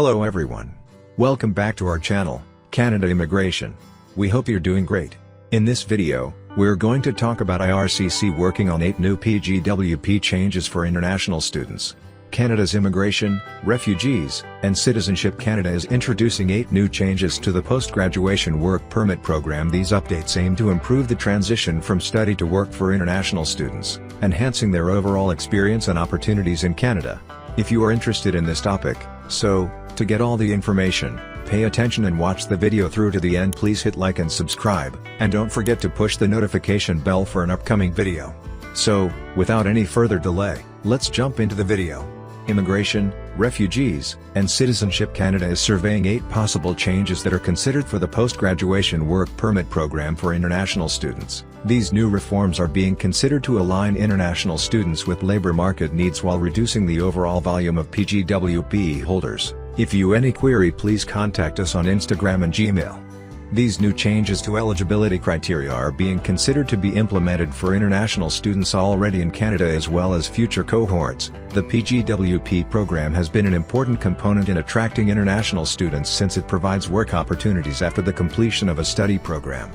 Hello everyone. Welcome back to our channel, Canada Immigration. We hope you're doing great. In this video, we're going to talk about IRCC working on 8 new PGWP changes for international students. Canada's Immigration, Refugees, and Citizenship Canada is introducing 8 new changes to the Post-Graduation Work Permit program. These updates aim to improve the transition from study to work for international students, enhancing their overall experience and opportunities in Canada. If you are interested in this topic, to get all the information, pay attention and watch the video through to the end. Please hit like and subscribe, and don't forget to push the notification bell for an upcoming video. So, without any further delay, let's jump into the video. Immigration, Refugees, and Citizenship Canada is surveying 8 possible changes that are considered for the Post-Graduation Work Permit program for international students. These new reforms are being considered to align international students with labor market needs while reducing the overall volume of PGWP holders. If you have any query, please contact us on Instagram and Gmail. These new changes to eligibility criteria are being considered to be implemented for international students already in Canada as well as future cohorts. The PGWP program has been an important component in attracting international students since it provides work opportunities after the completion of a study program.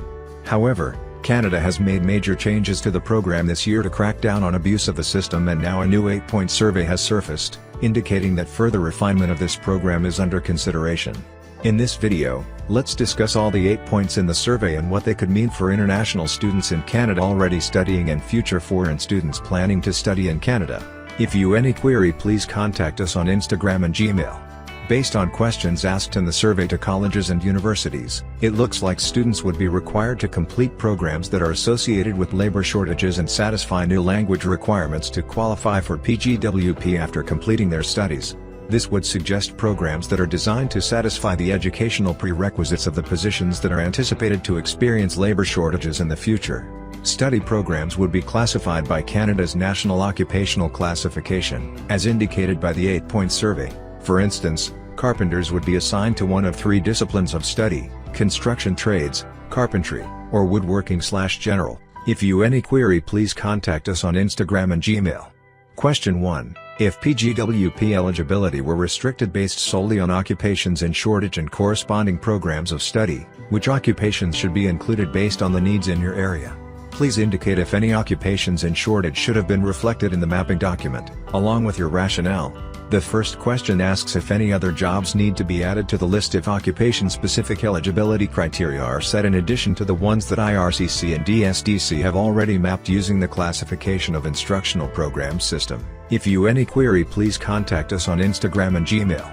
However, Canada has made major changes to the program this year to crack down on abuse of the system, and now a new 8-point survey has surfaced, indicating that further refinement of this program is under consideration. In this video, let's discuss all the 8 points in the survey and what they could mean for international students in Canada already studying and future foreign students planning to study in Canada. If you have any query, please contact us on Instagram and Gmail. Based on questions asked in the survey to colleges and universities, it looks like students would be required to complete programs that are associated with labor shortages and satisfy new language requirements to qualify for PGWP after completing their studies. This would suggest programs that are designed to satisfy the educational prerequisites of the positions that are anticipated to experience labor shortages in the future. Study programs would be classified by Canada's National Occupational Classification, as indicated by the 8-point survey. For instance, carpenters would be assigned to one of 3 disciplines of study: construction trades, carpentry, or woodworking/general. If you have any query, please contact us on Instagram and Gmail. Question 1. If PGWP eligibility were restricted based solely on occupations in shortage and corresponding programs of study, which occupations should be included based on the needs in your area? Please indicate if any occupations in shortage should have been reflected in the mapping document, along with your rationale. The first question asks if any other jobs need to be added to the list if occupation-specific eligibility criteria are set in addition to the ones that IRCC and DSDC have already mapped using the classification of instructional programs system. If you have any query, please contact us on Instagram and Gmail.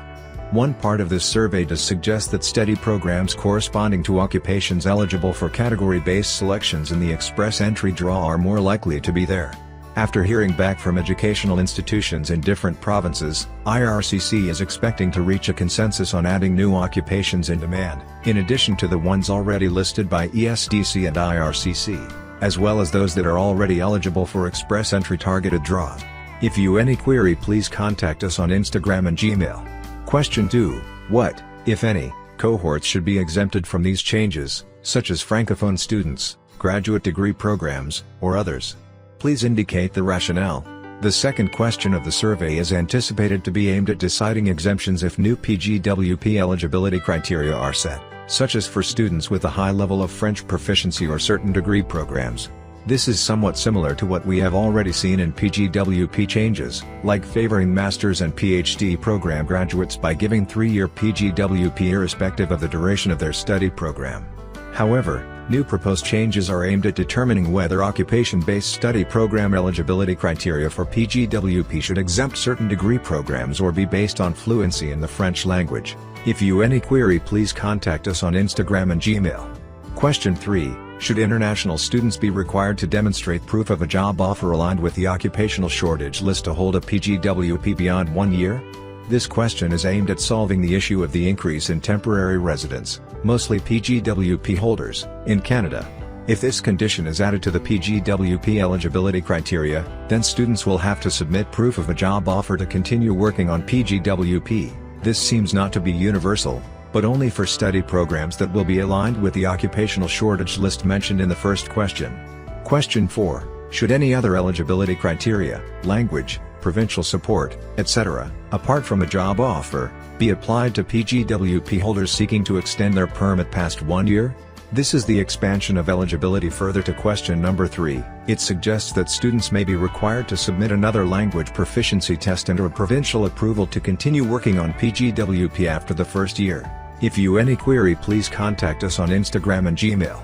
One part of this survey does suggest that study programs corresponding to occupations eligible for category-based selections in the express entry draw are more likely to be there. After hearing back from educational institutions in different provinces, IRCC is expecting to reach a consensus on adding new occupations in demand, in addition to the ones already listed by ESDC and IRCC, as well as those that are already eligible for express entry targeted draws. If you have any query, please contact us on Instagram and Gmail. Question 2. What, if any, cohorts should be exempted from these changes, such as Francophone students, graduate degree programs, or others? Please indicate the rationale. The second question of the survey is anticipated to be aimed at deciding exemptions if new PGWP eligibility criteria are set, such as for students with a high level of French proficiency or certain degree programs. This is somewhat similar to what we have already seen in PGWP changes, like favoring master's and PhD program graduates by giving 3-year PGWP irrespective of the duration of their study program. However, new proposed changes are aimed at determining whether occupation-based study program eligibility criteria for PGWP should exempt certain degree programs or be based on fluency in the French language. If you have any query, please contact us on Instagram and Gmail. Question 3. Should international students be required to demonstrate proof of a job offer aligned with the occupational shortage list to hold a PGWP beyond 1 year? This question is aimed at solving the issue of the increase in temporary residents, mostly PGWP holders, in Canada. If this condition is added to the PGWP eligibility criteria, then students will have to submit proof of a job offer to continue working on PGWP. This seems not to be universal, but only for study programs that will be aligned with the occupational shortage list mentioned in the first question. Question 4. Should any other eligibility criteria, language, provincial support, etc., apart from a job offer, be applied to PGWP holders seeking to extend their permit past 1 year? This is the expansion of eligibility. Further to question number 3, it suggests that students may be required to submit another language proficiency test and/or provincial approval to continue working on PGWP after the first year. If you any query, please contact us on Instagram and Gmail.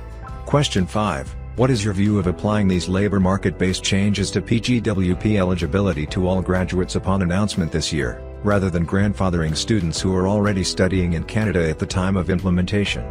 Question 5. What is your view of applying these labor market-based changes to PGWP eligibility to all graduates upon announcement this year, rather than grandfathering students who are already studying in Canada at the time of implementation?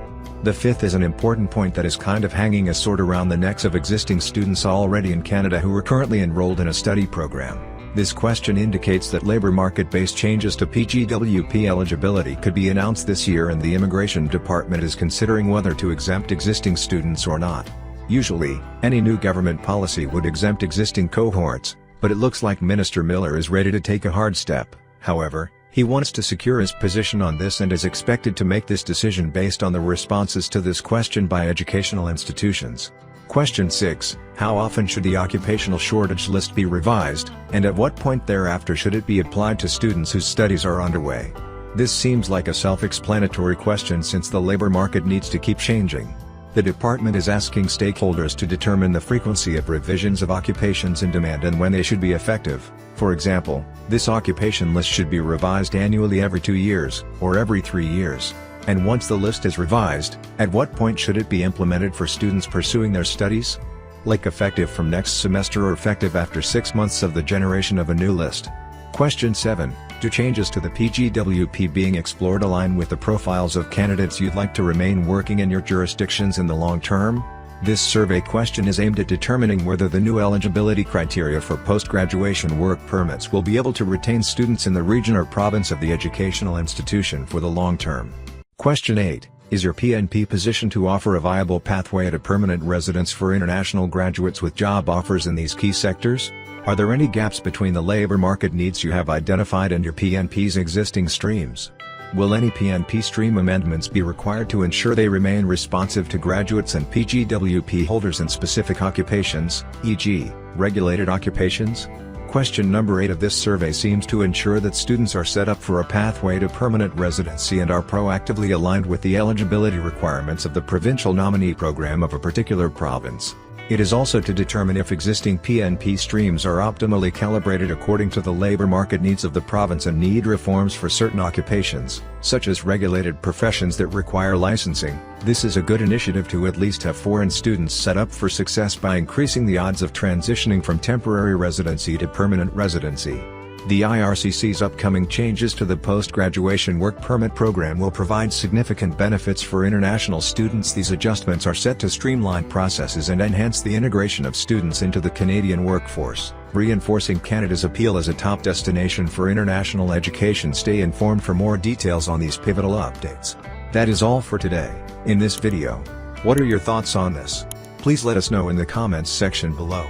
The fifth is an important point that is kind of hanging a sword around the necks of existing students already in Canada who are currently enrolled in a study program. This question indicates that labor market-based changes to PGWP eligibility could be announced this year, and the Immigration Department is considering whether to exempt existing students or not. Usually, any new government policy would exempt existing cohorts, but it looks like Minister Miller is ready to take a hard step. However, he wants to secure his position on this and is expected to make this decision based on the responses to this question by educational institutions. Question 6. How often should the occupational shortage list be revised, and at what point thereafter should it be applied to students whose studies are underway? This seems like a self-explanatory question since the labor market needs to keep changing. The department is asking stakeholders to determine the frequency of revisions of occupations in demand and when they should be effective. For example, this occupation list should be revised annually every 2 years, or every 3 years. And once the list is revised, at what point should it be implemented for students pursuing their studies? Like effective from next semester or effective after 6 months of the generation of a new list? Question 7. Do changes to the PGWP being explored align with the profiles of candidates you'd like to remain working in your jurisdictions in the long term? This survey question is aimed at determining whether the new eligibility criteria for post-graduation work permits will be able to retain students in the region or province of the educational institution for the long term. Question 8. Is your PNP positioned to offer a viable pathway to permanent residence for international graduates with job offers in these key sectors? Are there any gaps between the labor market needs you have identified and your PNP's existing streams? Will any PNP stream amendments be required to ensure they remain responsive to graduates and PGWP holders in specific occupations, e.g., regulated occupations? Question number 8 of this survey seems to ensure that students are set up for a pathway to permanent residency and are proactively aligned with the eligibility requirements of the provincial nominee program of a particular province. It is also to determine if existing PNP streams are optimally calibrated according to the labor market needs of the province and need reforms for certain occupations, such as regulated professions that require licensing. This is a good initiative to at least have foreign students set up for success by increasing the odds of transitioning from temporary residency to permanent residency. The IRCC's upcoming changes to the post-graduation work permit program will provide significant benefits for international students. These adjustments are set to streamline processes and enhance the integration of students into the Canadian workforce, reinforcing Canada's appeal as a top destination for international education. Stay informed for more details on these pivotal updates. That is all for today. In this video, what are your thoughts on this? Please let us know in the comments section below.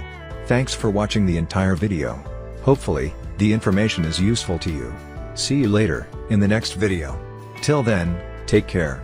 Thanks for watching the entire video. Hopefully, the information is useful to you. See you later, in the next video. Till then, take care.